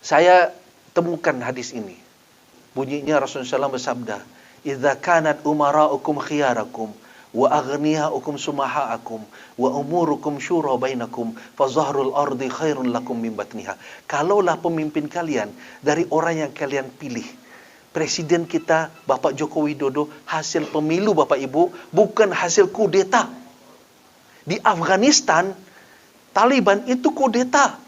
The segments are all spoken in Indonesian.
Saya temukan hadis ini. Bunyinya Rasulullah SAW bersabda, "Idza kanat umara'ukum khiyarakum wa aghniya'ukum sumaha'akum wa umurukum syura bainakum fa zahrul ardi khairun lakum min batniha." Kalaulah pemimpin kalian dari orang yang kalian pilih, presiden kita Bapak Joko Widodo hasil pemilu Bapak Ibu, bukan hasil kudeta. Di Afghanistan Taliban itu kudeta.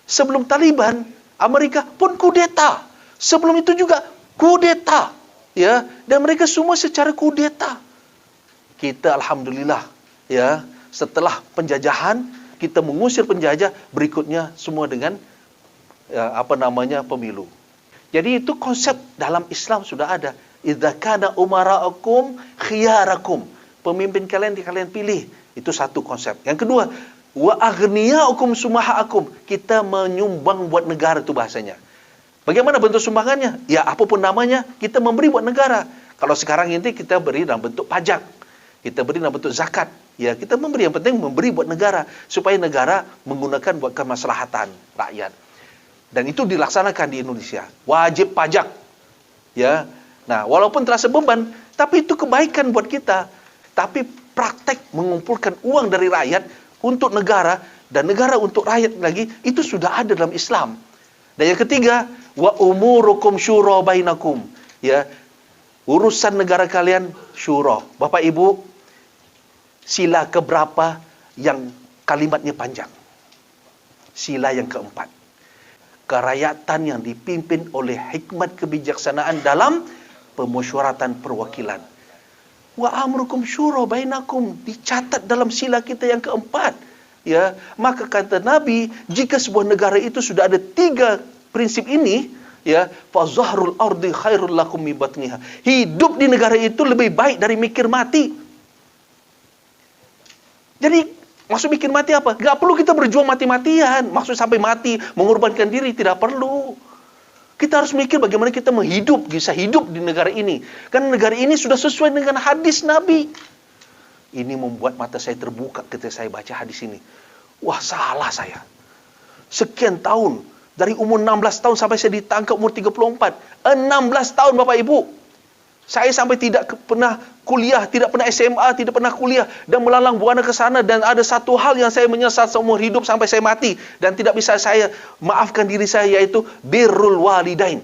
Sebelum Taliban, Amerika pun kudeta. Sebelum itu juga kudeta. Ya, dan mereka semua secara kudeta. Kita alhamdulillah, ya, setelah penjajahan, kita mengusir penjajah, berikutnya semua dengan pemilu. Jadi itu konsep dalam Islam sudah ada. Idza kana umara'akum khiyarakum. Pemimpin kalian pilih. Itu satu konsep. Yang kedua, wa aghniya'ukum sumaha'akum. Kita menyumbang buat negara, itu bahasanya. Bagaimana bentuk sumbangannya? Ya, apapun namanya, kita memberi buat negara. Kalau sekarang ini kita beri dalam bentuk pajak. Kita beri dalam bentuk zakat. Ya, kita memberi. Yang penting memberi buat negara. Supaya negara menggunakan buat kemaslahatan rakyat. Dan itu dilaksanakan di Indonesia. Wajib pajak. Ya. Nah, walaupun terasa beban, tapi itu kebaikan buat kita. Tapi praktek mengumpulkan uang dari rakyat untuk negara, dan negara untuk rakyat lagi, itu sudah ada dalam Islam. Dan yang ketiga, wa umurukum syura bainakum. Ya, urusan negara kalian syura. Bapak Ibu, sila keberapa yang kalimatnya panjang? Sila yang keempat. Kerakyatan yang dipimpin oleh hikmat kebijaksanaan dalam pemusyawaratan perwakilan. Wa amrukum syura bainakum, dicatat dalam sila kita yang keempat. Ya, maka kata Nabi, jika sebuah negara itu sudah ada 3 prinsip ini, ya, fa zahrul ardi khairul lakum min batniha. Hidup di negara itu lebih baik dari mikir mati. Jadi, maksud mikir mati apa? Gak perlu kita berjuang mati-matian. Maksud sampai mati, mengorbankan diri, tidak perlu. Kita harus mikir bagaimana kita bisa hidup di negara ini. Karena negara ini sudah sesuai dengan hadis Nabi. Ini membuat mata saya terbuka ketika saya baca hadis ini. Wah, salah saya. Sekian tahun, dari umur 16 tahun sampai saya ditangkap umur 34. 16 tahun Bapak Ibu. Saya sampai tidak pernah kuliah, tidak pernah SMA, tidak pernah kuliah. Dan melalang buana ke sana. Dan ada satu hal yang saya menyesal seumur hidup sampai saya mati. Dan tidak bisa saya maafkan diri saya, yaitu birrul walidain.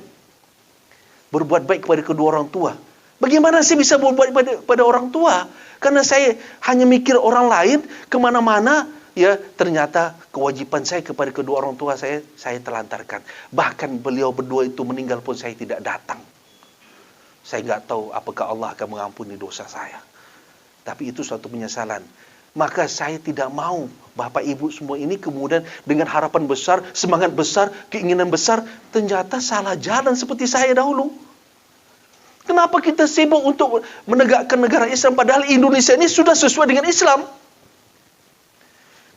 Berbuat baik kepada kedua orang tua. Bagaimana saya bisa berbuat baik pada orang tua? Karena saya hanya mikir orang lain, kemana-mana, ya, ternyata kewajiban saya kepada kedua orang tua saya telantarkan. Bahkan beliau berdua itu meninggal pun saya tidak datang. Saya nggak tahu apakah Allah akan mengampuni dosa saya. Tapi itu suatu penyesalan. Maka saya tidak mau Bapak Ibu semua ini kemudian dengan harapan besar, semangat besar, keinginan besar, ternyata salah jalan seperti saya dahulu. Kenapa kita sibuk untuk menegakkan negara Islam padahal Indonesia ini sudah sesuai dengan Islam?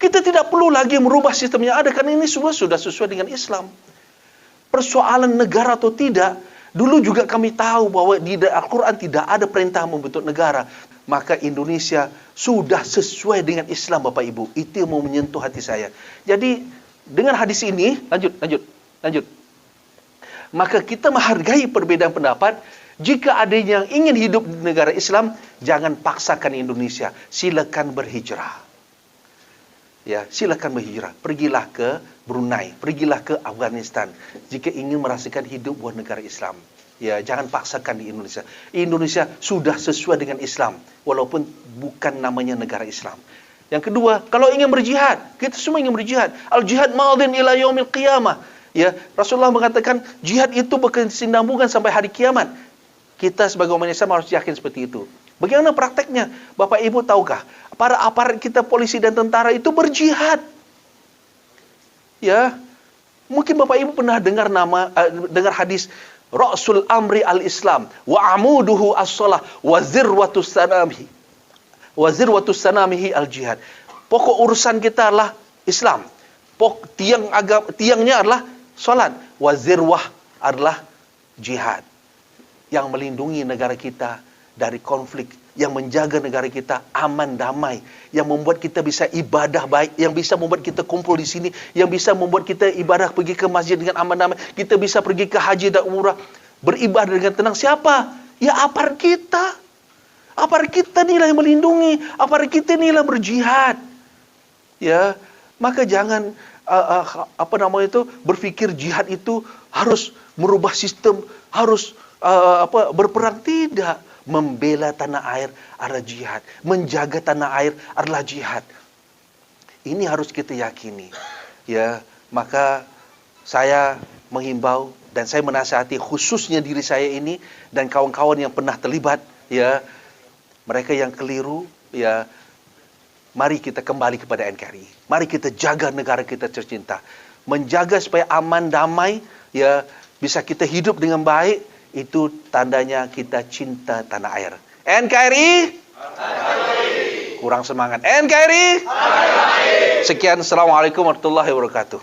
Kita tidak perlu lagi merubah sistem yang ada karena ini sudah sesuai dengan Islam. Persoalan negara atau tidak, dulu juga kami tahu bahwa di Al-Quran tidak ada perintah membentuk negara. Maka Indonesia sudah sesuai dengan Islam Bapak Ibu. Itu yang mau menyentuh hati saya. Jadi dengan hadis ini, lanjut. Maka kita menghargai perbedaan pendapat. Jika ada yang ingin hidup di negara Islam, jangan paksakan Indonesia. Silakan berhijrah. Ya, silakan berhijrah. Pergilah ke Brunei, pergilah ke Afghanistan jika ingin merasakan hidup buat negara Islam. Ya, jangan paksakan di Indonesia. Indonesia sudah sesuai dengan Islam walaupun bukan namanya negara Islam. Yang kedua, kalau ingin berjihad, kita semua ingin berjihad. Al-jihad madin ila yaumil qiyamah. Ya, Rasulullah mengatakan jihad itu berkesinambungan sampai hari kiamat. Kita sebagai umat Islam harus yakin seperti itu. Bagaimana prakteknya? Bapak Ibu tahukah? Para aparat kita, polisi dan tentara itu berjihad. Ya, mungkin Bapak Ibu pernah dengar dengar hadis Rasul Amri al-Islam wa amuduhu as-salah wa zirwatus sanamihi al-jihad. Pokok urusan kita adalah Islam. Tiangnya adalah salat. Wa zirwah adalah jihad. Yang melindungi negara kita dari konflik, yang menjaga negara kita aman, damai, yang membuat kita bisa ibadah baik, yang bisa membuat kita kumpul di sini, yang bisa membuat kita ibadah pergi ke masjid dengan aman, damai, kita bisa pergi ke haji dan umrah, beribadah dengan tenang. Siapa? Ya aparat kita. Aparat kita inilah yang melindungi, aparat kita inilah berjihad. Ya, maka jangan berpikir jihad itu harus merubah sistem, harus berperang. Tidak. Membela tanah air adalah jihad, menjaga tanah air adalah jihad. Ini harus kita yakini. Ya, maka saya menghimbau dan saya menasihati khususnya diri saya ini dan kawan-kawan yang pernah terlibat, ya, mereka yang keliru, ya, mari kita kembali kepada NKRI. Mari kita jaga negara kita tercinta. Menjaga supaya aman, damai, ya, bisa kita hidup dengan baik. Itu tandanya kita cinta tanah air. NKRI? Kurang semangat. NKRI? Sekian. Assalamualaikum warahmatullahi wabarakatuh.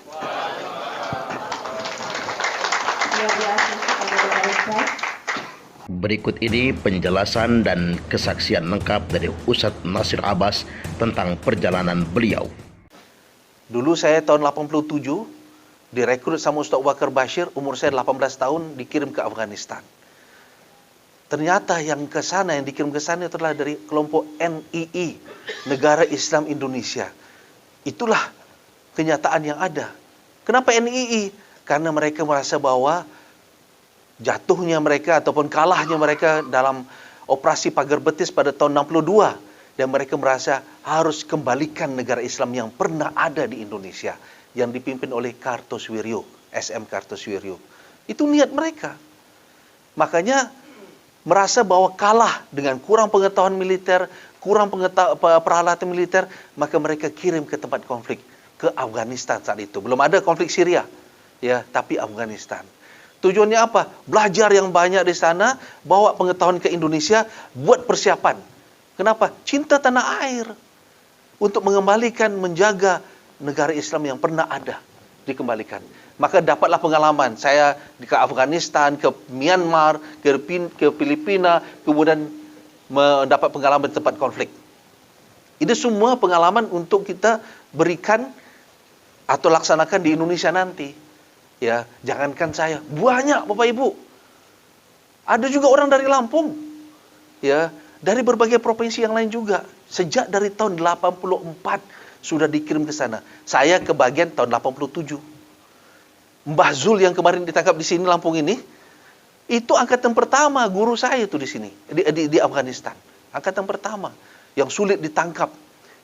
Berikut ini penjelasan dan kesaksian lengkap dari Ustadz Nasir Abbas tentang perjalanan beliau. Dulu saya tahun 87 direkrut sama Ustaz Bakar Bashir, umur saya 18 tahun, dikirim ke Afghanistan. Ternyata yang dikirim ke sana itulah dari kelompok NII, Negara Islam Indonesia. Itulah kenyataan yang ada. Kenapa NII? Karena mereka merasa bahwa jatuhnya mereka ataupun kalahnya mereka dalam operasi Pagar Betis pada tahun 62. Dan mereka merasa harus kembalikan negara Islam yang pernah ada di Indonesia, yang dipimpin oleh Kartosuwiryo, SM Kartosuwiryo. Itu niat mereka. Makanya merasa bahwa kalah dengan kurang pengetahuan militer, kurang peralatan militer, maka mereka kirim ke tempat konflik, ke Afghanistan saat itu. Belum ada konflik Syria, ya, tapi Afghanistan. Tujuannya apa? Belajar yang banyak di sana, bawa pengetahuan ke Indonesia, buat persiapan. Kenapa? Cinta tanah air. Untuk mengembalikan, menjaga negara Islam yang pernah ada, dikembalikan. Maka dapatlah pengalaman. Saya ke Afghanistan, ke Myanmar, ke Filipina, kemudian mendapat pengalaman tempat konflik. Itu semua pengalaman untuk kita berikan atau laksanakan di Indonesia nanti. Ya, jangankan saya, banyak Bapak Ibu. Ada juga orang dari Lampung. Ya, dari berbagai provinsi yang lain juga. Sejak dari tahun 84 sudah dikirim ke sana. Saya kebagian tahun 87. Mbah Zul yang kemarin ditangkap di sini Lampung ini, itu angkatan pertama guru saya itu di sini, di Afghanistan. Angkatan pertama yang sulit ditangkap.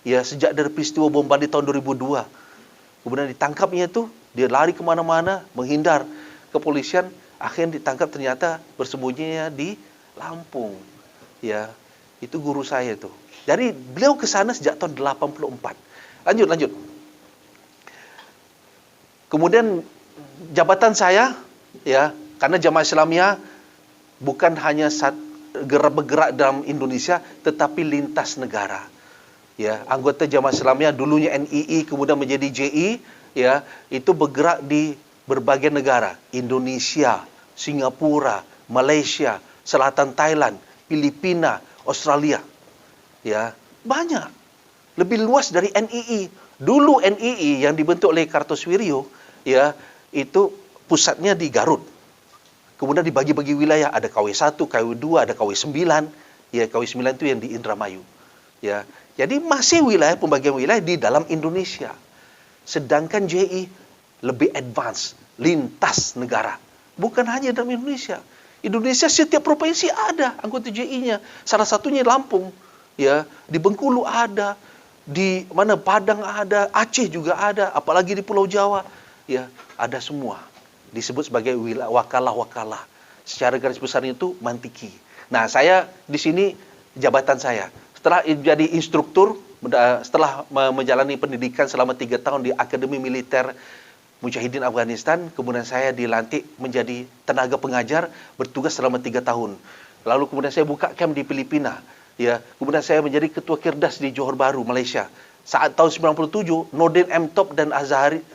Ya, sejak dari peristiwa bom Bali tahun 2002. Kemudian ditangkapnya itu, dia lari kemana-mana, menghindar kepolisian, akhirnya ditangkap ternyata bersembunyinya di Lampung. Ya, itu guru saya itu. Jadi beliau ke sana sejak tahun 84. Lanjut. Kemudian jabatan saya, ya, karena Jamaah Islamiyah bukan hanya bergerak dalam Indonesia, tetapi lintas negara. Ya, anggota Jamaah Islamiyah dulunya NII, kemudian menjadi JI, ya, itu bergerak di berbagai negara, Indonesia, Singapura, Malaysia, Selatan Thailand, Filipina, Australia. Ya, banyak. Lebih luas dari NII. Dulu NII yang dibentuk oleh Kartosuwiryo, ya, itu pusatnya di Garut. Kemudian dibagi-bagi wilayah, ada KW1, KW2, ada KW9. Ya, KW9 itu yang di Indramayu. Ya, jadi masih pembagian wilayah di dalam Indonesia. Sedangkan JI lebih advance, lintas negara. Bukan hanya dalam Indonesia. Indonesia setiap provinsi ada anggota JI-nya. Salah satunya Lampung, ya, di Bengkulu ada, di mana Padang ada, Aceh juga ada, apalagi di Pulau Jawa, ya, ada semua. Disebut sebagai wakalah-wakalah. Secara garis besar itu mantiki. Nah, saya di sini jabatan saya. Setelah jadi instruktur, setelah menjalani pendidikan selama 3 tahun di Akademi Militer Mujahidin Afghanistan, kemudian saya dilantik menjadi tenaga pengajar, bertugas selama 3 tahun. Lalu kemudian saya buka camp di Filipina. Ya, kemudian saya menjadi ketua Kirdas di Johor Bahru, Malaysia. Saat tahun 97, Nordin M. Top dan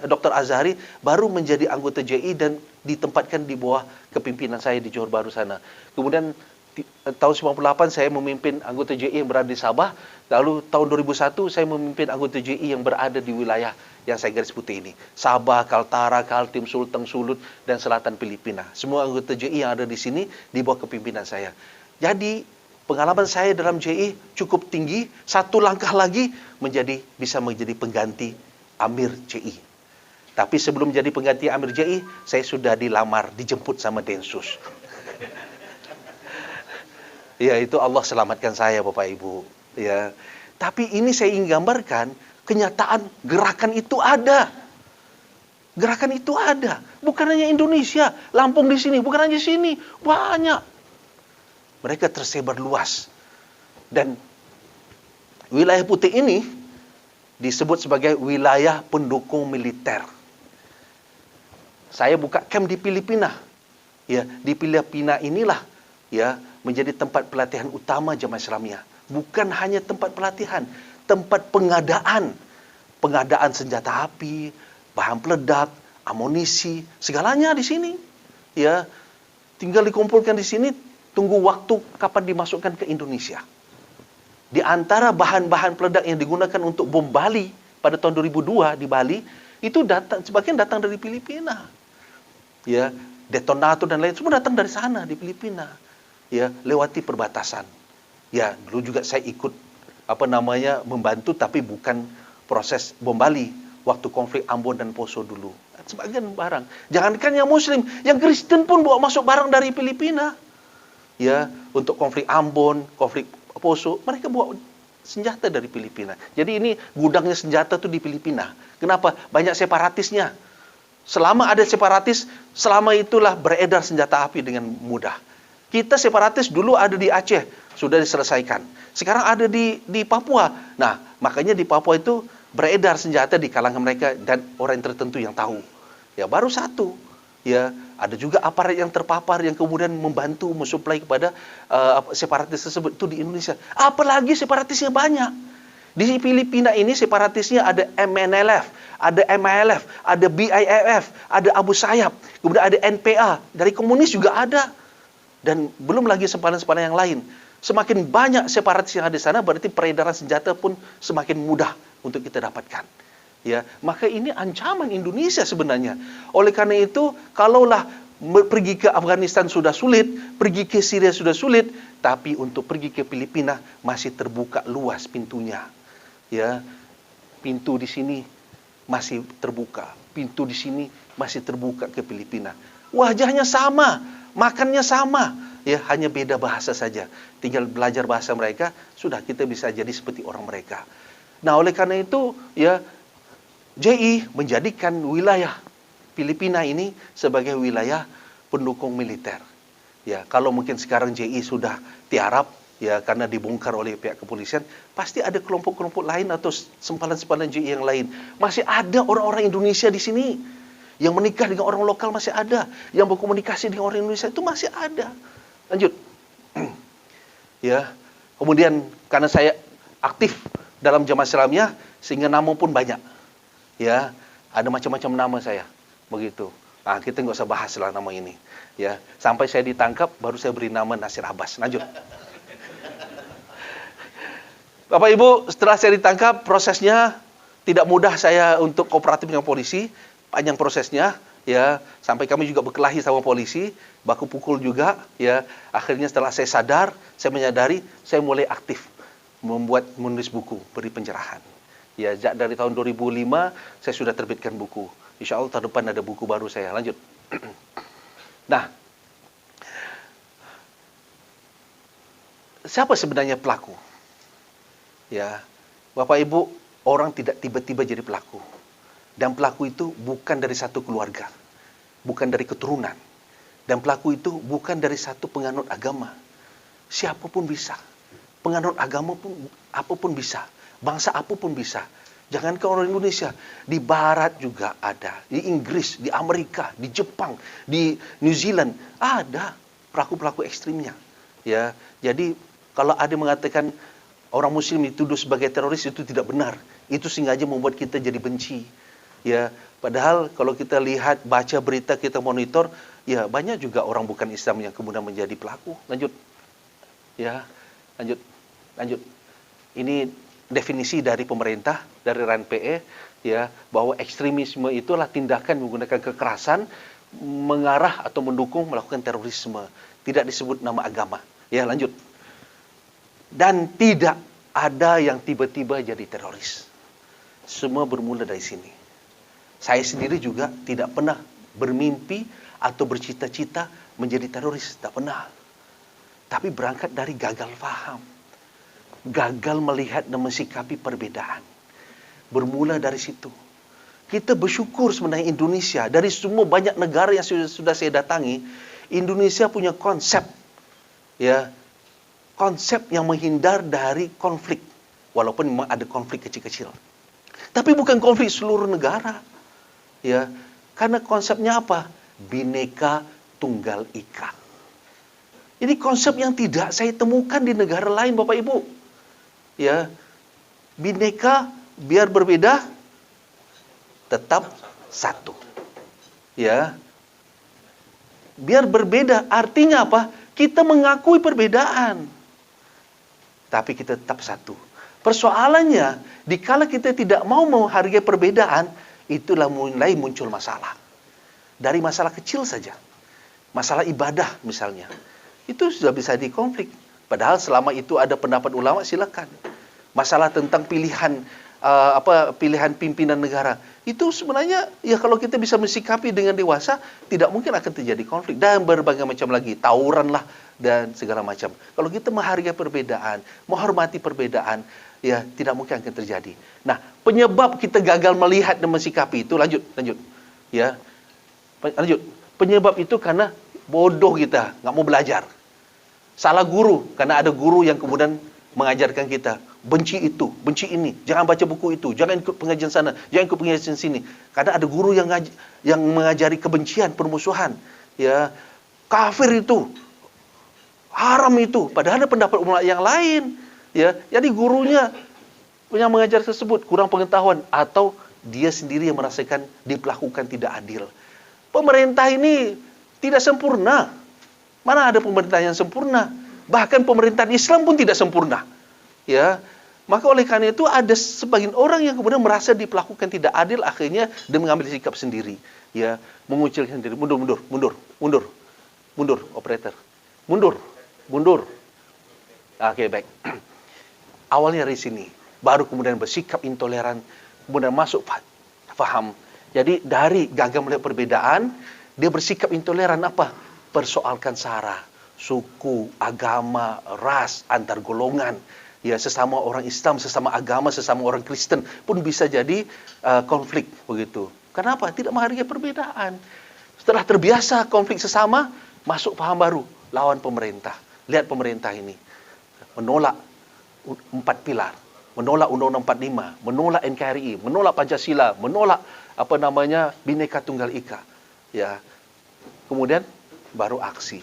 Dr. Azhari baru menjadi anggota JI dan ditempatkan di bawah kepimpinan saya di Johor Bahru sana. Kemudian tahun 98 saya memimpin anggota JI yang berada di Sabah. Lalu tahun 2001 saya memimpin anggota JI yang berada di wilayah yang saya garis putih ini. Sabah, Kaltara, Kaltim, Sulteng, Sulut, dan selatan Filipina. Semua anggota JI yang ada di sini di bawah kepimpinan saya. Jadi pengalaman saya dalam JI cukup tinggi. Satu langkah lagi bisa menjadi pengganti Amir JI. Tapi sebelum jadi pengganti Amir JI, saya sudah dilamar, dijemput sama Densus. Ya, itu Allah selamatkan saya, Bapak Ibu. Ya, tapi ini saya ingin gambarkan kenyataan gerakan itu ada. Gerakan itu ada. Bukan hanya Indonesia, Lampung di sini, bukan hanya sini, banyak. Mereka tersebar luas. Dan wilayah putih ini disebut sebagai wilayah pendukung militer. Saya buka camp di Filipina. Ya, di Filipina inilah ya menjadi tempat pelatihan utama jemaah Islamiyah. Bukan hanya tempat pelatihan, tempat pengadaan senjata api, bahan peledak, amunisi, segalanya di sini. Ya, tinggal dikumpulkan di sini, tunggu waktu kapan dimasukkan ke Indonesia. Di antara bahan-bahan peledak yang digunakan untuk bom Bali pada tahun 2002 di Bali, itu sebagian datang dari Filipina. Ya, detonator dan lain semua datang dari sana di Filipina. Ya, lewati perbatasan. Ya, dulu juga saya ikut membantu, tapi bukan proses bom Bali waktu konflik Ambon dan Poso dulu. Sebagian barang. Jangankan yang Muslim, yang Kristen pun bawa masuk barang dari Filipina. Ya, untuk konflik Ambon, konflik Poso, mereka bawa senjata dari Filipina. Jadi ini gudangnya senjata tuh di Filipina. Kenapa? Banyak separatisnya. Selama ada separatis, selama itulah beredar senjata api dengan mudah. Kita separatis dulu ada di Aceh, sudah diselesaikan. Sekarang ada di Papua. Nah, makanya di Papua itu beredar senjata di kalangan mereka dan orang tertentu yang tahu. Ya, baru satu. Ya, ada juga aparat yang terpapar yang kemudian membantu mensuplai kepada separatis tersebut itu di Indonesia. Apalagi separatisnya banyak. Di Filipina ini separatisnya ada MNLF, ada MILF, ada BIFF, ada Abu Sayyaf, kemudian ada NPA, dari komunis juga ada. Dan belum lagi sempalan-sempalan yang lain. Semakin banyak separatis yang ada di sana, berarti peredaran senjata pun semakin mudah untuk kita dapatkan. Ya, maka ini ancaman Indonesia sebenarnya. Oleh karena itu, kalaulah pergi ke Afghanistan sudah sulit, pergi ke Syria sudah sulit, tapi untuk pergi ke Filipina masih terbuka luas pintunya. Ya, pintu di sini masih terbuka, pintu di sini masih terbuka ke Filipina. Wajahnya sama, makannya sama, ya hanya beda bahasa saja. Tinggal belajar bahasa mereka, sudah kita bisa jadi seperti orang mereka. Nah, oleh karena itu, ya JI menjadikan wilayah Filipina ini sebagai wilayah pendukung militer. Ya, kalau mungkin sekarang JI sudah tiarap, ya karena dibongkar oleh pihak kepolisian, pasti ada kelompok-kelompok lain atau sempalan-sempalan JI yang lain. Masih ada orang-orang Indonesia di sini yang menikah dengan orang lokal, masih ada yang berkomunikasi dengan orang Indonesia, itu masih ada. Lanjut. Ya, kemudian karena saya aktif dalam Jamaah Islamiyah sehingga nama pun banyak. Ya, ada macam-macam nama saya. Begitu. Nah, kita nggak usah bahas lah nama ini. Ya, sampai saya ditangkap baru saya beri nama Nasir Abbas. Lanjut. Bapak Ibu, setelah saya ditangkap, prosesnya tidak mudah saya untuk kooperatif dengan polisi, panjang prosesnya, ya, sampai kami juga berkelahi sama polisi, baku pukul juga, ya. Akhirnya setelah saya sadar, saya menyadari, saya mulai aktif menulis buku, beri pencerahan. Ya, dari tahun 2005 saya sudah terbitkan buku. Insya Allah tahun depan ada buku baru saya. Lanjut. Nah, siapa sebenarnya pelaku? Ya, Bapak Ibu, orang tidak tiba-tiba jadi pelaku. Dan pelaku itu bukan dari satu keluarga, bukan dari keturunan. Dan pelaku itu bukan dari satu penganut agama. Siapapun bisa. Penganut agama pun apapun bisa. Bangsa apapun bisa. Jangankan orang Indonesia, di Barat juga ada, di Inggris, di Amerika, di Jepang, di New Zealand ada pelaku-pelaku ekstrimnya. Ya, jadi kalau ada yang mengatakan orang Muslim dituduh sebagai teroris, itu tidak benar. Itu sengaja membuat kita jadi benci. Ya, padahal kalau kita lihat, baca berita, kita monitor, ya banyak juga orang bukan Islam yang kemudian menjadi pelaku. Lanjut. Ya, lanjut. Lanjut. Ini definisi dari pemerintah, dari RANPE, ya, bahwa ekstremisme itulah tindakan menggunakan kekerasan mengarah atau mendukung melakukan terorisme. Tidak disebut nama agama. Ya, lanjut. Dan tidak ada yang tiba-tiba jadi teroris. Semua bermula dari sini. Saya sendiri juga tidak pernah bermimpi atau bercita-cita menjadi teroris. Tak pernah. Tapi berangkat dari gagal paham. Gagal melihat dan mensikapi perbedaan. Bermula dari situ. Kita bersyukur sebenarnya Indonesia, dari semua banyak negara yang sudah saya datangi, Indonesia punya konsep, ya, konsep yang menghindar dari konflik, walaupun memang ada konflik kecil-kecil. Tapi bukan konflik seluruh negara, ya, karena konsepnya apa? Bhinneka Tunggal Ika. Ini konsep yang tidak saya temukan di negara lain, Bapak Ibu. Ya, Bhinneka biar berbeda, tetap satu. Ya. Biar berbeda artinya apa? Kita mengakui perbedaan. Tapi kita tetap satu. Persoalannya, dikala kita tidak mau menghargai perbedaan, itulah mulai muncul masalah. Dari masalah kecil saja. Masalah ibadah misalnya. Itu sudah bisa dikonflik. Padahal selama itu ada pendapat ulama, silakan. Masalah tentang pilihan pilihan pimpinan negara. Itu sebenarnya, ya kalau kita bisa mensikapi dengan dewasa, tidak mungkin akan terjadi konflik. Dan berbagai macam lagi, tawuran lah, dan segala macam. Kalau kita menghargai perbedaan, menghormati perbedaan, ya tidak mungkin akan terjadi. Nah, penyebab kita gagal melihat dan mensikapi itu, lanjut. Ya, lanjut. Penyebab itu karena bodoh kita, nggak mau belajar. Salah guru, karena ada guru yang kemudian mengajarkan kita, benci itu, benci ini, jangan baca buku itu, jangan ikut pengajian sana, jangan ikut pengajian sini. Karena ada guru yang mengajari kebencian, permusuhan, ya, kafir itu, haram itu, padahal ada pendapat ulama yang lain, ya. Jadi gurunya yang mengajar tersebut kurang pengetahuan atau dia sendiri yang merasakan diperlakukan tidak adil. Pemerintah ini tidak sempurna. Mana ada pemerintah yang sempurna? Bahkan pemerintahan Islam pun tidak sempurna. Ya, maka oleh karena itu ada sebagian orang yang kemudian merasa diperlakukan tidak adil, akhirnya dia mengambil sikap sendiri. Ya, mengucilkan diri, mundur, operator. Mundur. Oke, baik. Awalnya dari sini, baru kemudian bersikap intoleran, kemudian masuk faham. Jadi dari gagal melihat perbedaan, dia bersikap intoleran apa? Persoalkan sara, suku, agama, ras, antar golongan, ya, sesama orang Islam, sesama agama, sesama orang Kristen pun bisa jadi konflik begitu. Kenapa? Tidak menghargai perbedaan. Setelah terbiasa konflik sesama, masuk paham baru, lawan pemerintah. Lihat pemerintah ini menolak 4 pilar, menolak Undang-Undang 45, menolak NKRI, menolak Pancasila, menolak Bhinneka Tunggal Ika. Ya. Kemudian baru aksi.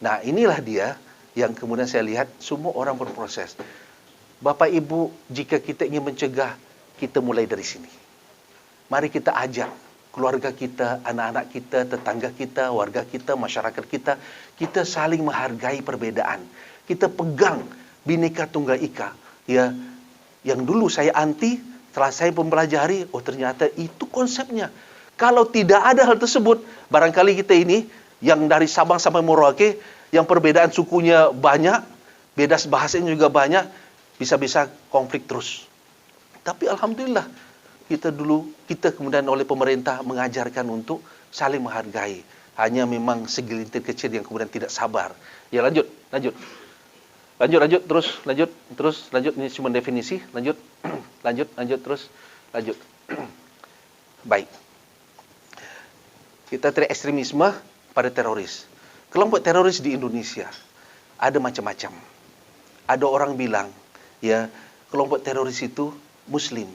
Nah, inilah dia yang kemudian saya lihat semua orang berproses. Bapak Ibu, jika kita ingin mencegah, kita mulai dari sini. Mari kita ajak keluarga kita, anak-anak kita, tetangga kita, warga kita, masyarakat kita, kita saling menghargai perbedaan. Kita pegang Bhinneka Tunggal Ika, ya, yang dulu saya anti, setelah saya mempelajari, oh ternyata itu konsepnya. Kalau tidak ada hal tersebut, barangkali kita ini yang dari Sabang sampai Merauke, yang perbedaan sukunya banyak, beda bahasanya juga banyak, bisa-bisa konflik terus. Tapi alhamdulillah, kita kemudian oleh pemerintah mengajarkan untuk saling menghargai. Hanya memang segelintir kecil yang kemudian tidak sabar. Ya, lanjut, terus, ini cuma definisi, lanjut, terus, baik. Kita tadi ekstremisme pada teroris. Kelompok teroris di Indonesia ada macam-macam. Ada orang bilang, ya, kelompok teroris itu Muslim.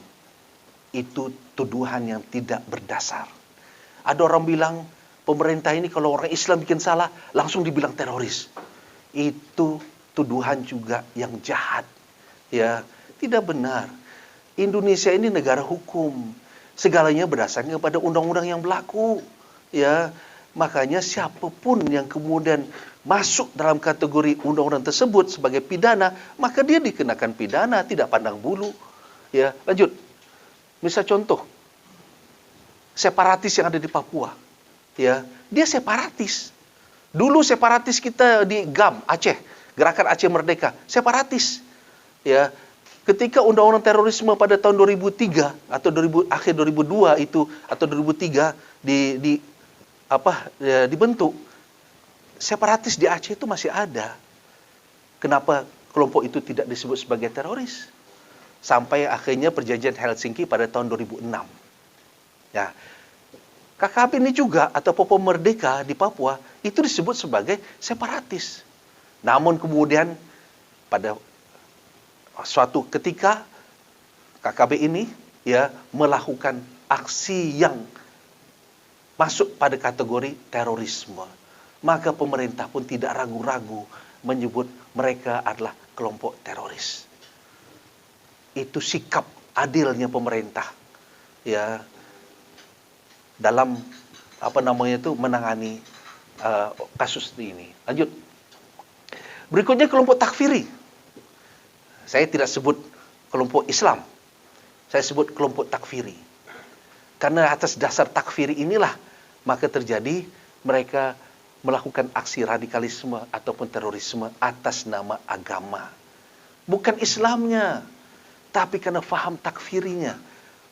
Itu tuduhan yang tidak berdasar. Ada orang bilang, pemerintah ini kalau orang Islam bikin salah, langsung dibilang teroris. Itu tuduhan juga yang jahat. Ya, tidak benar. Indonesia ini negara hukum. Segalanya berdasarkan kepada undang-undang yang berlaku. Ya, Makanya siapapun yang kemudian masuk dalam kategori undang-undang tersebut sebagai pidana, maka dia dikenakan pidana, tidak pandang bulu. Ya, lanjut. Misal contoh, separatis yang ada di Papua. Ya, dia separatis. Dulu separatis kita di GAM, Aceh, Gerakan Aceh Merdeka, separatis. Ya, ketika undang-undang terorisme pada tahun 2003 atau akhir 2002 itu atau 2003 dibentuk, separatis di Aceh itu masih ada. Kenapa kelompok itu tidak disebut sebagai teroris? Sampai akhirnya perjanjian Helsinki pada tahun 2006. Ya, KKP ini juga atau Papua Merdeka di Papua itu disebut sebagai separatis. Namun kemudian pada suatu ketika KKB ini ya melakukan aksi yang masuk pada kategori terorisme, maka pemerintah pun tidak ragu-ragu menyebut mereka adalah kelompok teroris. Itu sikap adilnya pemerintah ya dalam menangani kasus ini. Lanjut. Berikutnya kelompok takfiri. Saya tidak sebut kelompok Islam. Saya sebut kelompok takfiri. Karena atas dasar takfiri inilah maka terjadi mereka melakukan aksi radikalisme ataupun terorisme atas nama agama. Bukan Islamnya, tapi karena faham takfirinya.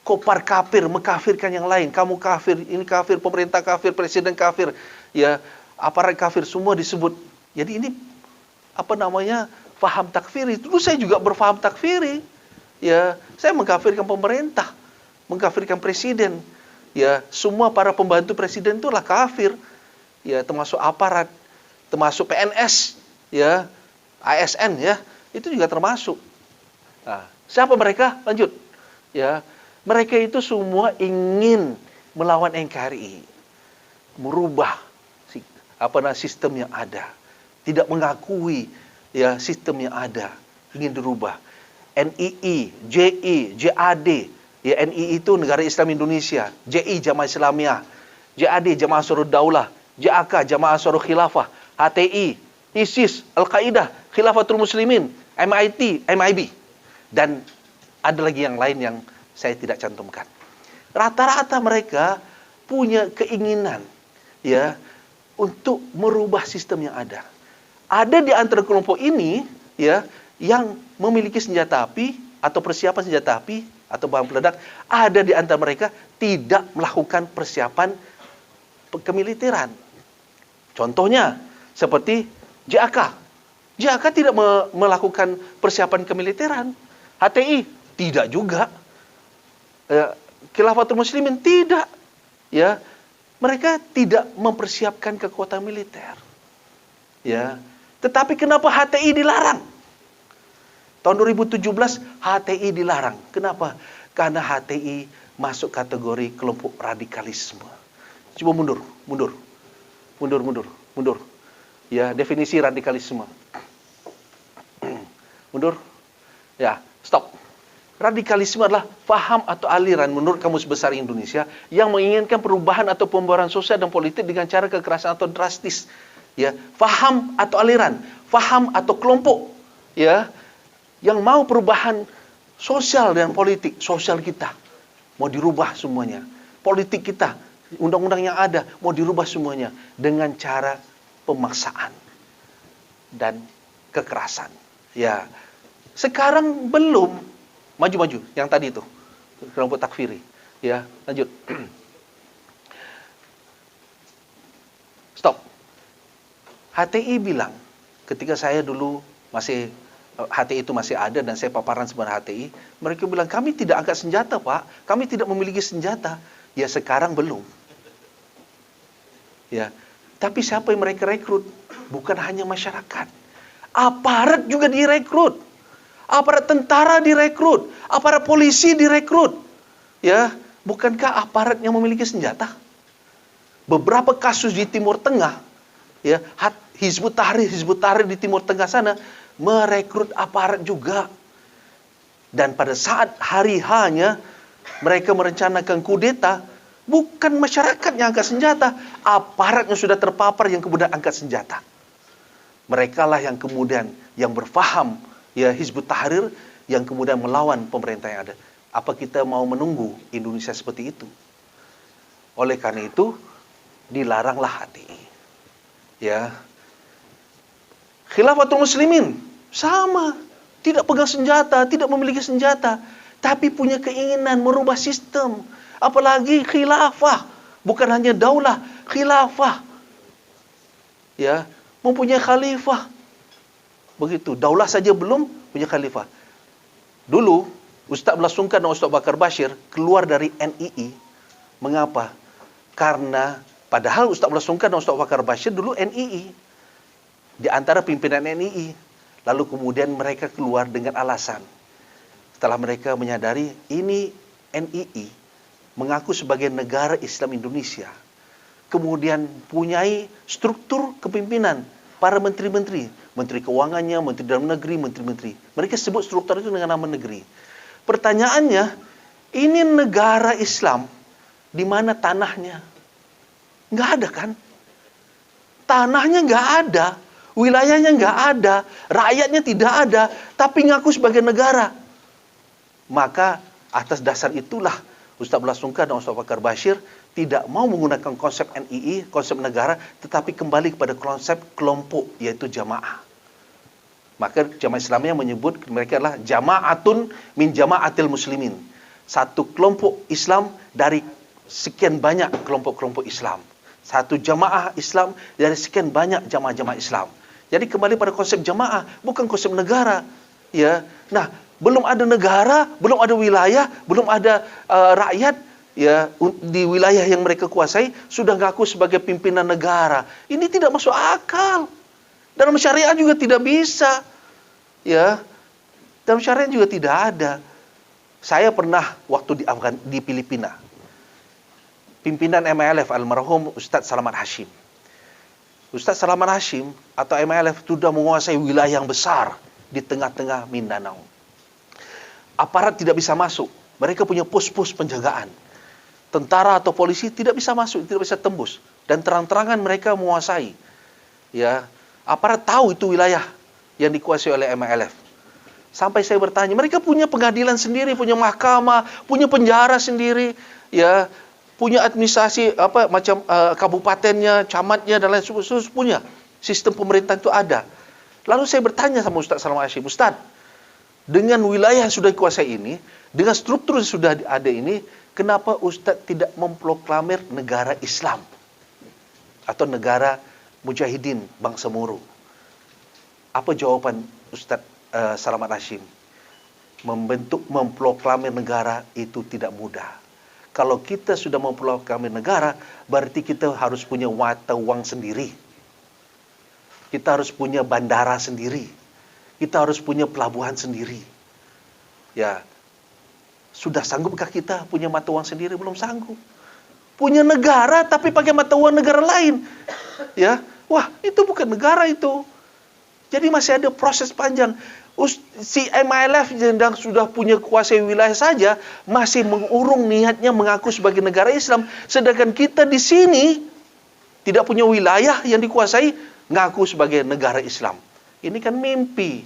Kopar kafir, mengkafirkan yang lain. Kamu kafir, ini kafir, pemerintah kafir, presiden kafir, ya aparat kafir, semua disebut. Jadi ini faham takfiri. Dulu saya juga berfaham takfiri. Ya, saya mengkafirkan pemerintah, mengkafirkan presiden. Ya, semua para pembantu presiden itulah kafir. Ya, termasuk aparat, termasuk PNS, ya, ASN, ya, itu juga termasuk. Nah, siapa mereka? Lanjut. Ya, mereka itu semua ingin melawan NKRI, merubah sistem yang ada, tidak mengakui ya sistem yang ada, ingin dirubah. NII, JI, JAD, ya NII itu Negara Islam Indonesia, JI Jamaah Islamiyah, JAD Jamaah Ansarud Daulah, JAK Jamaah Ansarul Khilafah, HTI, ISIS, Al-Qaeda, Khilafatul Muslimin, MIT, MIB, dan ada lagi yang lain yang saya tidak cantumkan. Rata-rata mereka punya keinginan ya untuk merubah sistem yang ada. Ada di antara kelompok ini ya yang memiliki senjata api atau persiapan senjata api atau bahan peledak. Ada di antara mereka tidak melakukan persiapan kemiliteran. Contohnya seperti JAK. JAK tidak melakukan persiapan kemiliteran. HTI tidak juga. Khilafatul Muslimin tidak, ya, mereka tidak mempersiapkan kekuatan militer, ya. Tetapi kenapa HTI dilarang? Tahun 2017 HTI dilarang. Kenapa? Karena HTI masuk kategori kelompok radikalisme. Coba mundur. Ya, definisi radikalisme. Mundur. Ya, stop. Radikalisme adalah faham atau aliran menurut Kamus Besar Indonesia yang menginginkan perubahan atau pembaruan sosial dan politik dengan cara kekerasan atau drastis. Ya, faham atau aliran, faham atau kelompok, ya, yang mau perubahan sosial dan politik. Sosial kita mau dirubah semuanya, politik kita, undang-undang yang ada mau dirubah semuanya dengan cara pemaksaan dan kekerasan. Ya, sekarang belum. Maju yang tadi itu kelompok takfiri, ya. Lanjut. Stop. HTI bilang ketika saya dulu masih HTI itu masih ada dan saya paparan sebenarnya HTI, mereka bilang kami tidak angkat senjata, Pak, kami tidak memiliki senjata. Ya, sekarang belum, ya, tapi siapa yang mereka rekrut? Bukan hanya masyarakat, aparat juga direkrut. Aparat tentara direkrut, aparat polisi direkrut. Ya, bukankah aparat yang memiliki senjata? Beberapa kasus di Timur Tengah, ya, Hizbut Tahrir di Timur Tengah sana merekrut aparat juga. Dan pada saat hari H-nya mereka merencanakan kudeta, Bukan masyarakat yang angkat senjata, aparat yang sudah terpapar yang kemudian angkat senjata. Mereka lah yang kemudian yang berfaham, ya, Hizbut Tahrir yang kemudian melawan pemerintah yang ada. Apa kita mau menunggu Indonesia seperti itu? Oleh karena itu, dilaranglah HTI. Ya. Khilafatul Muslimin sama, tidak pegang senjata, tidak memiliki senjata, tapi punya keinginan merubah sistem. Apalagi khilafah, bukan hanya daulah, khilafah. Ya, mempunyai khalifah. Begitu, daulah saja belum punya khalifah. Dulu Ustaz Abdullah Sungkan dan Ustaz Bakar Bashir keluar dari NII. Mengapa? Karena padahal Ustaz Abdullah Sungkan dan Ustaz Bakar Bashir dulu NII. Di antara pimpinan NII. Lalu kemudian mereka keluar dengan alasan. Setelah mereka menyadari ini NII mengaku sebagai negara Islam Indonesia. Kemudian punyai struktur kepimpinan para menteri-menteri. Menteri Keuangannya, Menteri Dalam Negeri, menteri-menteri. Mereka sebut struktur itu dengan nama negeri. Pertanyaannya, ini negara Islam, di mana tanahnya? Nggak ada kan? Tanahnya nggak ada, wilayahnya nggak ada, rakyatnya tidak ada, tapi ngaku sebagai negara. Maka atas dasar itulah Ustaz Abdullah Sungkan dan Ustaz Bakar Bashir tidak mau menggunakan konsep NII, konsep negara, tetapi kembali kepada konsep kelompok, yaitu jamaah. Maka Jamaah Islamiyah menyebut mereka adalah jama'atun min jama'atil muslimin. Satu kelompok Islam dari sekian banyak kelompok-kelompok Islam. Satu jamaah Islam dari sekian banyak jamaah-jamaah Islam. Jadi kembali pada konsep jamaah, bukan konsep negara. Ya, nah, belum ada negara, belum ada wilayah, belum ada rakyat, ya, di wilayah yang mereka kuasai sudah ngaku sebagai pimpinan negara. Ini tidak masuk akal. Dalam syariat juga tidak bisa. Ya, dalam syariat juga tidak ada. Saya pernah waktu di Filipina. Pimpinan MILF almarhum Ustaz Salamat Hashim. Ustaz Salamat Hashim atau MILF sudah menguasai wilayah yang besar di tengah-tengah Mindanao. Aparat tidak bisa masuk. Mereka punya pos-pos penjagaan. Tentara atau polisi tidak bisa masuk, tidak bisa tembus. Dan terang-terangan mereka menguasai. Ya, aparat tahu itu wilayah yang dikuasai oleh MILF. Sampai saya bertanya, mereka punya pengadilan sendiri, punya mahkamah, punya penjara sendiri, ya, punya administrasi macam kabupatennya, camatnya dan lain sebagainya, punya. Sistem pemerintahan itu ada. Lalu saya bertanya sama Ustaz Salamat Hashim, Ustaz, dengan wilayah yang sudah dikuasai ini, dengan struktur yang sudah ada ini, kenapa Ustaz tidak memproklamir negara Islam atau negara Mujahidin bangsa Moro? Apa jawaban Ustaz Salamat Hashim? Memproklamir negara itu tidak mudah. Kalau kita sudah memproklamir negara, berarti kita harus punya mata uang sendiri. Kita harus punya bandara sendiri. Kita harus punya pelabuhan sendiri. Ya, sudah sanggupkah kita punya mata uang sendiri? Belum sanggup. Punya negara tapi pakai mata uang negara lain. Ya, wah, itu bukan negara itu. Jadi masih ada proses panjang. Si MILF yang sudah punya kuasai wilayah saja masih mengurung niatnya mengaku sebagai negara Islam, sedangkan kita di sini tidak punya wilayah yang dikuasai, ngaku sebagai negara Islam. Ini kan mimpi.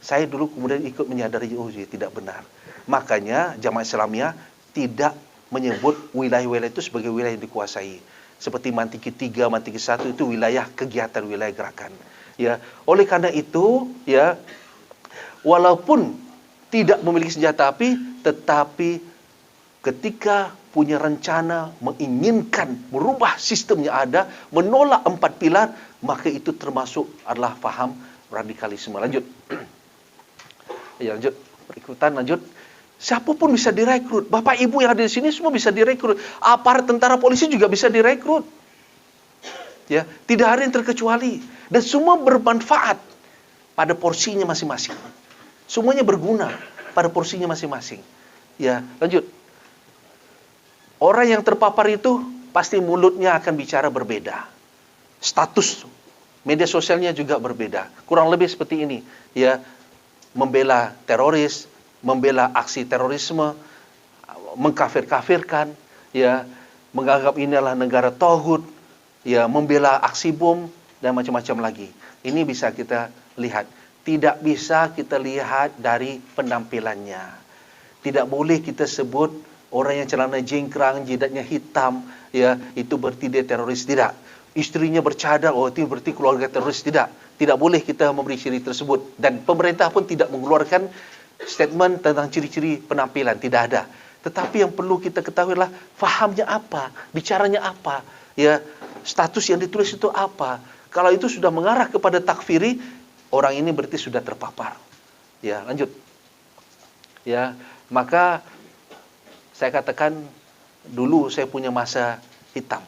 Saya dulu kemudian ikut menyadari, oh ya, tidak benar. Makanya Jamaah Islamiyah tidak menyebut wilayah-wilayah itu sebagai wilayah yang dikuasai. Seperti Mantiki 3, Mantiki 1 itu wilayah kegiatan, wilayah gerakan. Ya, oleh karena itu, ya, walaupun tidak memiliki senjata api, tetapi ketika punya rencana menginginkan merubah sistem yang ada, menolak 4 pilar, maka itu termasuk adalah faham radikalisme. Lanjut. Ya, lanjut. Berikutan, lanjut. Siapapun bisa direkrut. Bapak Ibu yang ada di sini semua bisa direkrut. Aparat tentara polisi juga bisa direkrut. Ya, tidak ada yang terkecuali. Dan semua bermanfaat pada porsinya masing-masing. Semuanya berguna pada porsinya masing-masing. Ya, lanjut. Orang yang terpapar itu pasti mulutnya akan bicara berbeda. Status media sosialnya juga berbeda. Kurang lebih seperti ini, ya. Membela teroris, membela aksi terorisme, mengkafir-kafirkan, ya, menganggap ini adalah negara tauhid, ya, membela aksi bom dan macam-macam lagi. Ini bisa kita lihat. Tidak bisa kita lihat dari penampilannya. Tidak boleh kita sebut orang yang celana jingkrang, jidatnya hitam, ya, itu berarti dia teroris. Tidak. Istrinya bercadar, oh itu berarti keluarga teroris. Tidak. Tidak boleh kita memberi ciri tersebut. Dan pemerintah pun tidak mengeluarkan statement tentang ciri-ciri penampilan. Tidak ada. Tetapi yang perlu kita ketahui adalah fahamnya apa, bicaranya apa, ya, status yang ditulis itu apa. Kalau itu sudah mengarah kepada takfiri, orang ini berarti sudah terpapar. Ya, lanjut. Ya, maka saya katakan dulu saya punya masa hitam.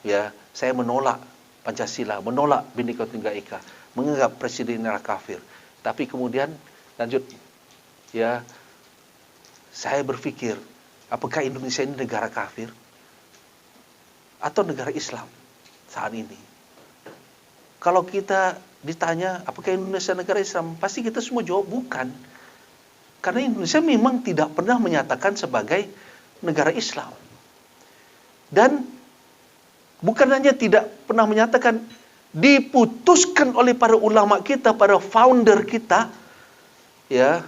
Ya, saya menolak Pancasila, menolak Bhinneka Tunggal Ika, menganggap presiden adalah kafir. Tapi kemudian lanjut, ya, saya berpikir, apakah Indonesia ini negara kafir atau negara Islam saat ini? Kalau kita ditanya, apakah Indonesia negara Islam? Pasti kita semua jawab bukan. Karena Indonesia memang tidak pernah menyatakan sebagai negara Islam. Dan bukan hanya tidak pernah menyatakan, diputuskan oleh para ulama kita, para founder kita, ya,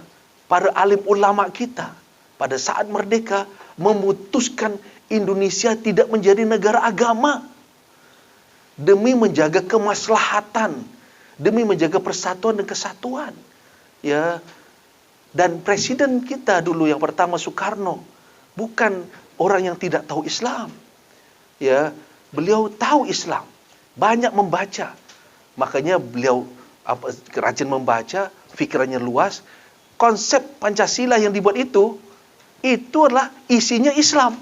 para alim ulama kita, pada saat merdeka, memutuskan Indonesia tidak menjadi negara agama. Demi menjaga kemaslahatan, demi menjaga persatuan dan kesatuan. Ya. Dan presiden kita dulu yang pertama, Soekarno, bukan orang yang tidak tahu Islam. Ya, beliau tahu Islam, banyak membaca. Makanya beliau rajin membaca, pikirannya luas. Konsep Pancasila yang dibuat itu adalah isinya Islam.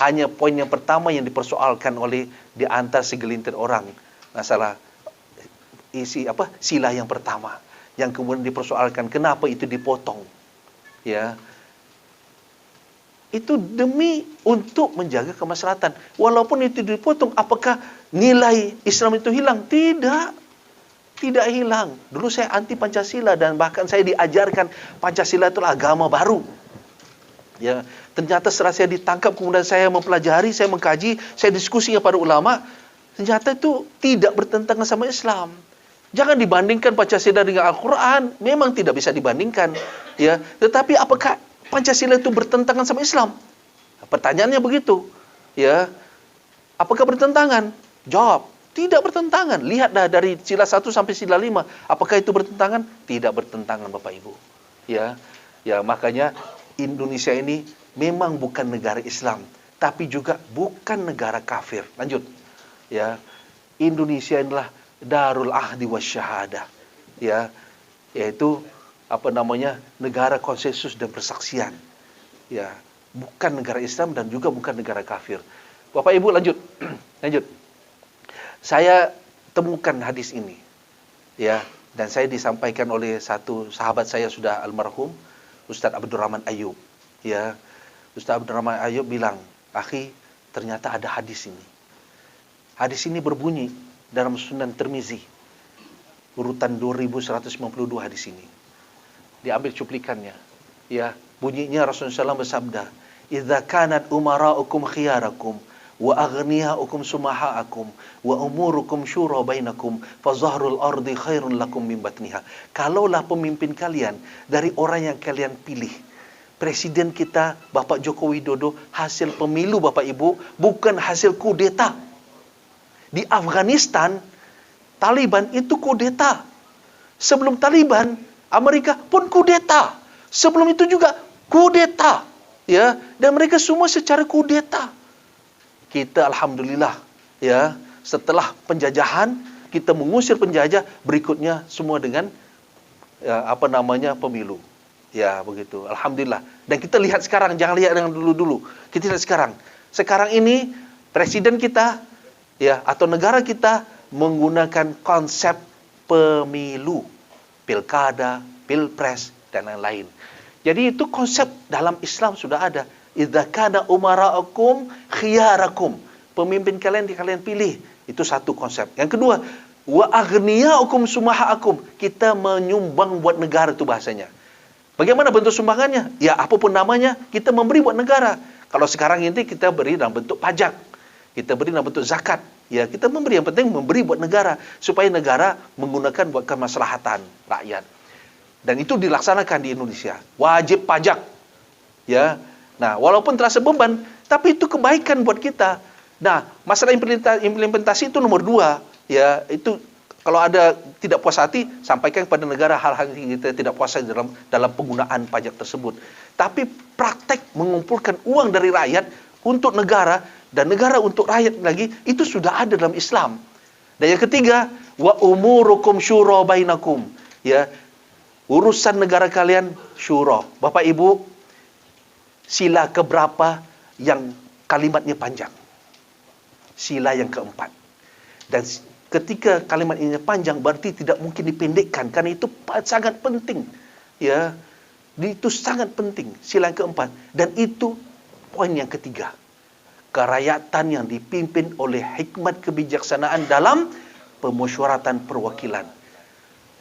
Hanya poin yang pertama yang dipersoalkan oleh di antara segelintir orang, masalah isi sila yang pertama, yang kemudian dipersoalkan kenapa itu dipotong. Ya. Itu demi untuk menjaga kemaslahatan. Walaupun itu dipotong, apakah nilai Islam itu hilang? Tidak. Tidak hilang. Dulu saya anti Pancasila dan bahkan saya diajarkan Pancasila itulah agama baru. Ya, ternyata setelah saya ditangkap, kemudian saya mempelajari, saya mengkaji, saya diskusi dengan para ulama, ternyata itu tidak bertentangan sama Islam. Jangan dibandingkan Pancasila dengan Al-Quran, memang tidak bisa dibandingkan. Ya, tetapi apakah Pancasila itu bertentangan sama Islam? Pertanyaannya begitu. Ya, apakah bertentangan? Jawab, tidak bertentangan. Lihatlah dari sila 1 sampai sila 5. Apakah itu bertentangan? Tidak bertentangan, Bapak Ibu. Ya, makanya Indonesia ini memang bukan negara Islam, tapi juga bukan negara kafir. Lanjut. Ya, Indonesia adalah Darul Ahdi Wasyahadah. Ya, yaitu negara konsensus dan persaksian. Ya, bukan negara Islam dan juga bukan negara kafir. Bapak Ibu, lanjut. Lanjut. Saya temukan hadis ini. Ya, dan saya disampaikan oleh satu sahabat saya sudah almarhum, Ustaz Abdurrahman Ayub. Ya, Ustaz Abdurrahman Ayub bilang, "Akhi, ternyata ada hadis ini." Hadis ini berbunyi dalam Sunan Tirmizi, urutan 2152 hadis ini. Diambil cuplikannya. Ya, bunyinya Rasulullah SAW bersabda, "Idza kanat umara'ukum khiyarakum wa aghniya'ukum sumaha'akum wa umurukum syura bainakum fa zahrul ardi khairun lakum min batniha." Kalaulah pemimpin kalian dari orang yang kalian pilih, presiden kita Bapak Joko Widodo hasil pemilu, Bapak Ibu, bukan hasil kudeta. Di Afghanistan, Taliban itu kudeta. Sebelum Taliban, Amerika pun kudeta. Sebelum itu juga kudeta. Ya, dan mereka semua secara kudeta. Kita alhamdulillah, ya, setelah penjajahan, kita mengusir penjajah, berikutnya semua dengan pemilu. Ya, begitu. Alhamdulillah. Dan kita lihat sekarang, jangan lihat yang dulu-dulu. Kita lihat sekarang. Sekarang ini presiden kita, ya, atau negara kita menggunakan konsep pemilu, pilkada, pilpres, dan lain-lain. Jadi itu konsep dalam Islam sudah ada. Idza kana umara'akum khiyarakum. Pemimpin kalian pilih. Itu satu konsep. Yang kedua, wa aghniya'ukum sumaha'akum. Kita menyumbang buat negara, itu bahasanya. Bagaimana bentuk sumbangannya? Ya, apapun namanya, kita memberi buat negara. Kalau sekarang ini kita beri dalam bentuk pajak, kita beri dalam bentuk zakat. Ya, kita memberi, yang penting memberi buat negara supaya negara menggunakan buat kemaslahatan rakyat. Dan itu dilaksanakan di Indonesia. Wajib pajak. Ya. Nah, walaupun terasa beban, tapi itu kebaikan buat kita. Nah, masalah implementasi itu nomor 2. Ya, itu kalau ada tidak puas hati, sampaikan kepada negara hal-hal yang kita tidak puas hati dalam penggunaan pajak tersebut. Tapi praktek mengumpulkan uang dari rakyat untuk negara dan negara untuk rakyat lagi, itu sudah ada dalam Islam. Dan yang ketiga, wa umurukum syura bainakum. Ya, urusan negara kalian syura. Bapak Ibu, sila keberapa yang kalimatnya panjang? Sila yang keempat. Dan ketika kalimat ini panjang, berarti tidak mungkin dipendekkan, karena itu sangat penting. Ya, itu sangat penting. Sila yang keempat. Dan itu poin yang ketiga. Kerakyatan yang dipimpin oleh hikmat kebijaksanaan dalam pemusyawaratan perwakilan.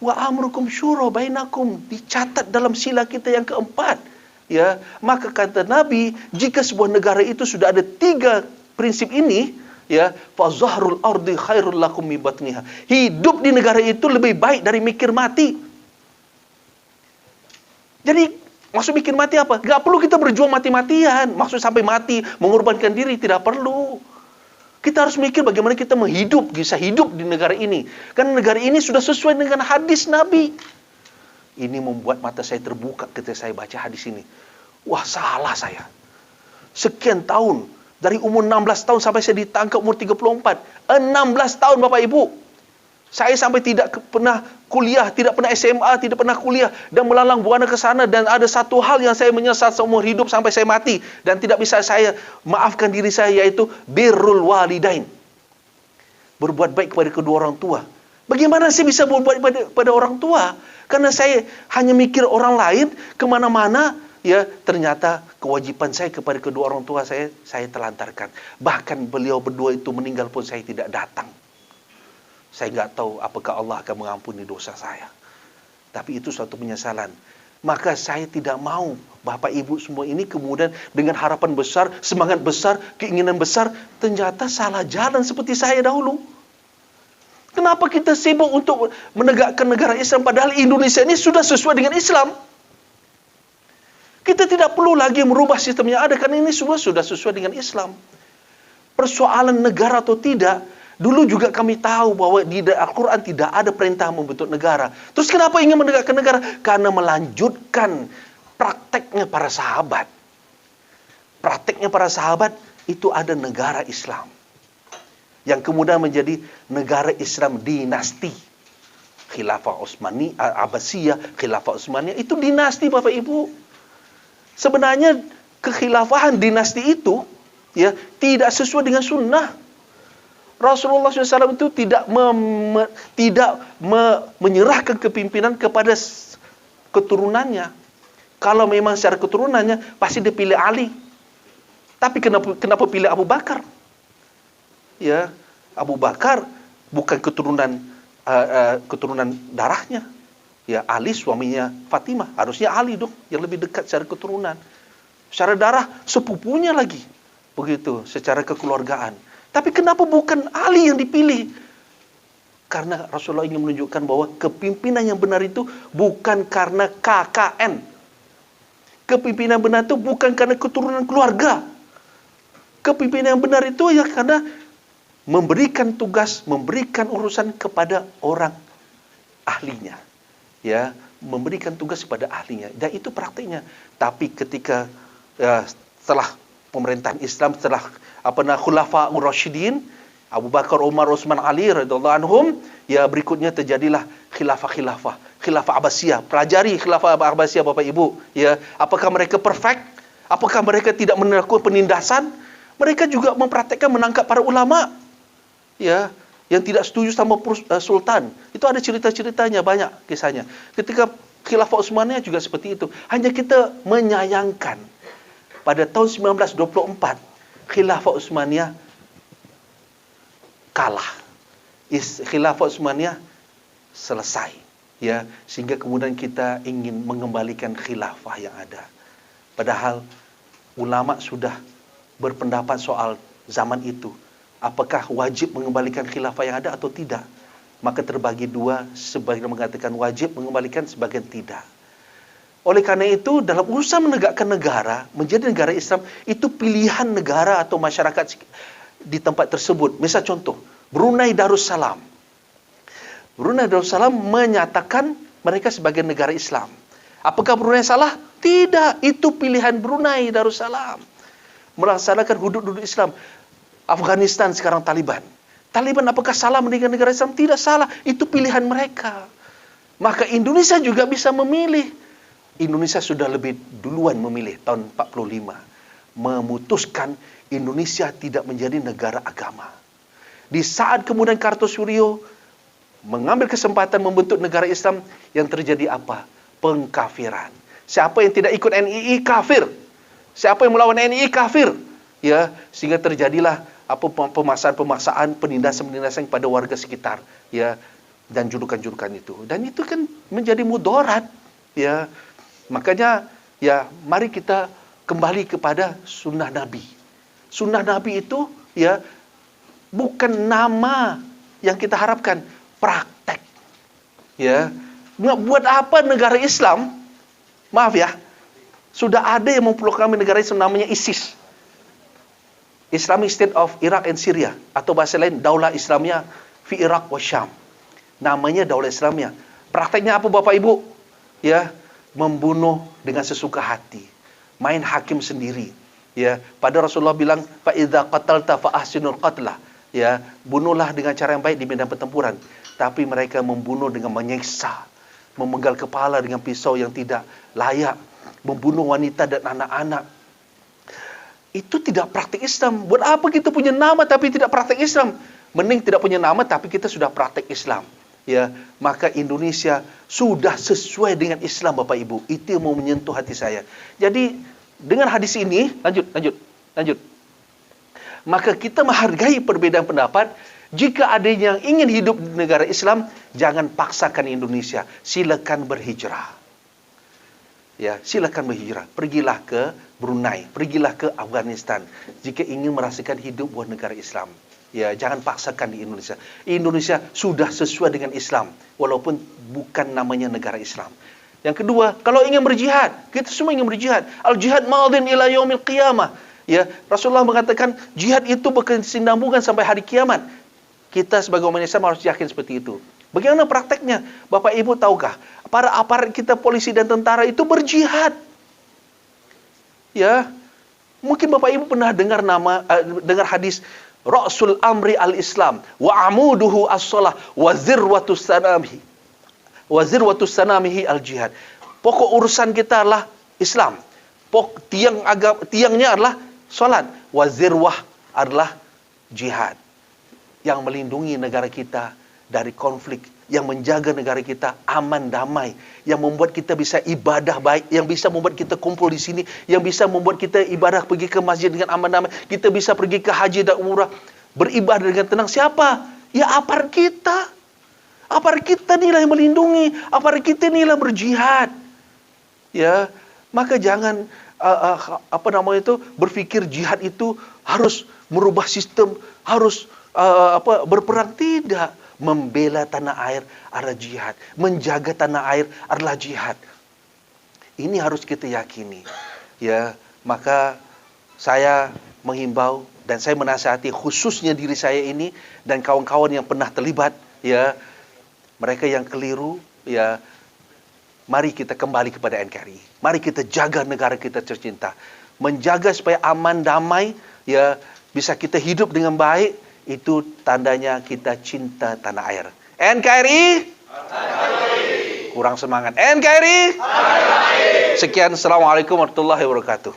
Wa amrukum syura bainakum, dicatat dalam sila kita yang keempat. Ya, maka kata Nabi, jika sebuah negara itu sudah ada 3 prinsip ini, ya, fa zahrul ardi khairul lakum min batniha. Hidup di negara itu lebih baik dari mikir mati. Jadi maksud mikir mati apa? Gak perlu kita berjuang mati-matian. Maksud sampai mati, mengorbankan diri, tidak perlu. Kita harus mikir bagaimana kita bisa hidup di negara ini. Karena negara ini sudah sesuai dengan hadis Nabi. Ini membuat mata saya terbuka ketika saya baca hadis ini. Wah, salah saya. Sekian tahun, dari umur 16 tahun sampai saya ditangkap umur 34. 16 tahun Bapak Ibu. Saya sampai tidak pernah kuliah, tidak pernah SMA, tidak pernah kuliah, dan melalang buana ke sana. Dan ada satu hal yang saya menyesal seumur hidup sampai saya mati, dan tidak bisa saya maafkan diri saya, yaitu birrul walidain. Berbuat baik kepada kedua orang tua. Bagaimana saya bisa berbuat baik pada orang tua? Karena saya hanya mikir orang lain, kemana-mana, ya, ternyata kewajiban saya kepada kedua orang tua saya telantarkan. Bahkan beliau berdua itu meninggal pun saya tidak datang. Saya nggak tahu apakah Allah akan mengampuni dosa saya. Tapi itu suatu penyesalan. Maka saya tidak mau Bapak Ibu semua ini kemudian dengan harapan besar, semangat besar, keinginan besar, ternyata salah jalan seperti saya dahulu. Kenapa kita sibuk untuk menegakkan negara Islam padahal Indonesia ini sudah sesuai dengan Islam? Kita tidak perlu lagi merubah sistem yang ada karena ini semua sudah sesuai dengan Islam. Persoalan negara atau tidak, dulu juga kami tahu bahwa di Al-Quran tidak ada perintah membentuk negara. Terus kenapa ingin menegakkan negara? Karena melanjutkan prakteknya para sahabat. Prakteknya para sahabat itu ada negara Islam. Yang kemudian menjadi negara Islam dinasti. Khilafah Utsmani, Abbasiyah, Khilafah Utsmaniyah, itu dinasti Bapak Ibu. Sebenarnya kekhilafahan dinasti itu, ya, tidak sesuai dengan sunnah. Rasulullah SAW itu tidak menyerahkan kepimpinan kepada keturunannya. Kalau memang secara keturunannya, pasti dia pilih Ali. Tapi kenapa pilih Abu Bakar? Ya, Abu Bakar bukan keturunan darahnya. Ya, Ali suaminya Fatimah, harusnya Ali dong yang lebih dekat secara keturunan. Secara darah sepupunya lagi. Begitu, secara kekeluargaan. Tapi kenapa bukan Ali yang dipilih? Karena Rasulullah ingin menunjukkan bahwa kepimpinan yang benar itu bukan karena KKN. Kepimpinan benar itu bukan karena keturunan keluarga. Kepimpinan yang benar itu ya karena memberikan tugas, memberikan urusan kepada orang ahlinya. Ya, memberikan tugas kepada ahlinya. Dan itu praktiknya. Tapi ketika setelah pemerintahan Islam, setelah Khulafa Ar-Rasyidin, Abu Bakar, Umar, Utsman, Ali radhiyallahu anhum, ya berikutnya terjadilah khilafah Abbasiyah. Pelajari khilafah Abbasiyah Bapak Ibu, ya. Apakah mereka perfect? Apakah mereka tidak melakukan penindasan? Mereka juga mempraktekkan menangkap para ulama, ya, yang tidak setuju sama sultan. Itu ada cerita-ceritanya, banyak kisahnya. Ketika khilafah Utsmaniyah juga seperti itu. Hanya kita menyayangkan pada tahun 1924 khilafah Utsmaniyah kalah. Khilafah Utsmaniyah selesai, ya, sehingga kemudian kita ingin mengembalikan khilafah yang ada. Padahal ulama sudah berpendapat soal zaman itu. Apakah wajib mengembalikan khilafah yang ada atau tidak? Maka terbagi dua, sebagian mengatakan wajib mengembalikan, sebagian tidak. Oleh karena itu, dalam usaha menegakkan negara, menjadi negara Islam, itu pilihan negara atau masyarakat di tempat tersebut. Misal contoh, Brunei Darussalam. Brunei Darussalam menyatakan mereka sebagai negara Islam. Apakah Brunei salah? Tidak, itu pilihan Brunei Darussalam. Melaksanakan hudud-hudud Islam. Afghanistan sekarang Taliban. Taliban apakah salah mendirikan negara Islam? Tidak salah, itu pilihan mereka. Maka Indonesia juga bisa memilih. Indonesia sudah lebih duluan memilih tahun 45. Memutuskan Indonesia tidak menjadi negara agama. Di saat kemudian Kartosuryo mengambil kesempatan membentuk negara Islam, yang terjadi apa? Pengkafiran. Siapa yang tidak ikut NII kafir. Siapa yang melawan NII kafir. Ya, sehingga terjadilah pemaksaan-pemaksaan, penindasan-penindasan kepada warga sekitar, ya, dan julukan-julukan itu. Dan itu kan menjadi mudarat, ya. Makanya, ya, mari kita kembali kepada sunnah Nabi. Sunnah Nabi itu, ya, bukan nama yang kita harapkan, praktek. Ya, buat apa negara Islam? Maaf ya, sudah ada yang memproklamirkan negara Islam namanya ISIS. Islamic State of Iraq and Syria, atau bahasa lain Daulah Islamiyah fi Iraq wa Syam. Namanya Daulah Islamiyah. Prakteknya apa Bapak Ibu? Ya, membunuh dengan sesuka hati. Main hakim sendiri. Ya, pada Rasulullah bilang, fa idza qatalta fa ahsinul qatlah. Ya, bunuhlah dengan cara yang baik di medan pertempuran. Tapi mereka membunuh dengan menyiksa, memenggal kepala dengan pisau yang tidak layak, membunuh wanita dan anak-anak. Itu tidak praktik Islam. Buat apa kita punya nama tapi tidak praktik Islam? Mending tidak punya nama tapi kita sudah praktik Islam. Ya, maka Indonesia sudah sesuai dengan Islam Bapak Ibu. Itu yang mau menyentuh hati saya. Jadi dengan hadis ini, lanjut. Maka kita menghargai perbedaan pendapat. Jika ada yang ingin hidup di negara Islam, jangan paksakan Indonesia. Silakan berhijrah. Ya, silakan berhijrah. Pergilah ke Brunei, pergilah ke Afghanistan jika ingin merasakan hidup buat negara Islam. Ya, jangan paksakan di Indonesia. Indonesia sudah sesuai dengan Islam walaupun bukan namanya negara Islam. Yang kedua, kalau ingin berjihad, kita semua ingin berjihad. Al-jihad madin ila yaumil qiyamah. Ya, Rasulullah mengatakan jihad itu berkesinambungan sampai hari kiamat. Kita sebagai umat Islam harus yakin seperti itu. Bagaimana prakteknya? Bapak Ibu tahukah? Para aparat kita, polisi dan tentara itu berjihad. Ya, mungkin Bapak Ibu pernah dengar dengar hadis Ra'sul Amri Al-Islam wa amuduhu as-salah wa zirwatus sanamihi al-jihad. Pokok urusan kita adalah Islam. Tiangnya adalah salat. Wa zirwah adalah jihad. Yang melindungi negara kita dari konflik, yang menjaga negara kita aman damai, yang membuat kita bisa ibadah baik, yang bisa membuat kita kumpul di sini, yang bisa membuat kita ibadah pergi ke masjid dengan aman damai, kita bisa pergi ke haji dan umrah beribadah dengan tenang. Siapa? Ya aparat kita. Aparat kita inilah yang melindungi, aparat kita inilah berjihad. Ya, maka jangan berpikir jihad itu harus merubah sistem, harus berperang. Tidak. Membela tanah air adalah jihad. Menjaga tanah air adalah jihad. Ini harus kita yakini. Ya, maka saya menghimbau dan saya menasihati khususnya diri saya ini dan kawan-kawan yang pernah terlibat, ya, mereka yang keliru, ya, mari kita kembali kepada NKRI. Mari kita jaga negara kita tercinta. Menjaga supaya aman damai, ya, bisa kita hidup dengan baik. Itu tandanya kita cinta tanah air. NKRI? Kurang semangat. NKRI? Sekian. Assalamualaikum warahmatullahi wabarakatuh.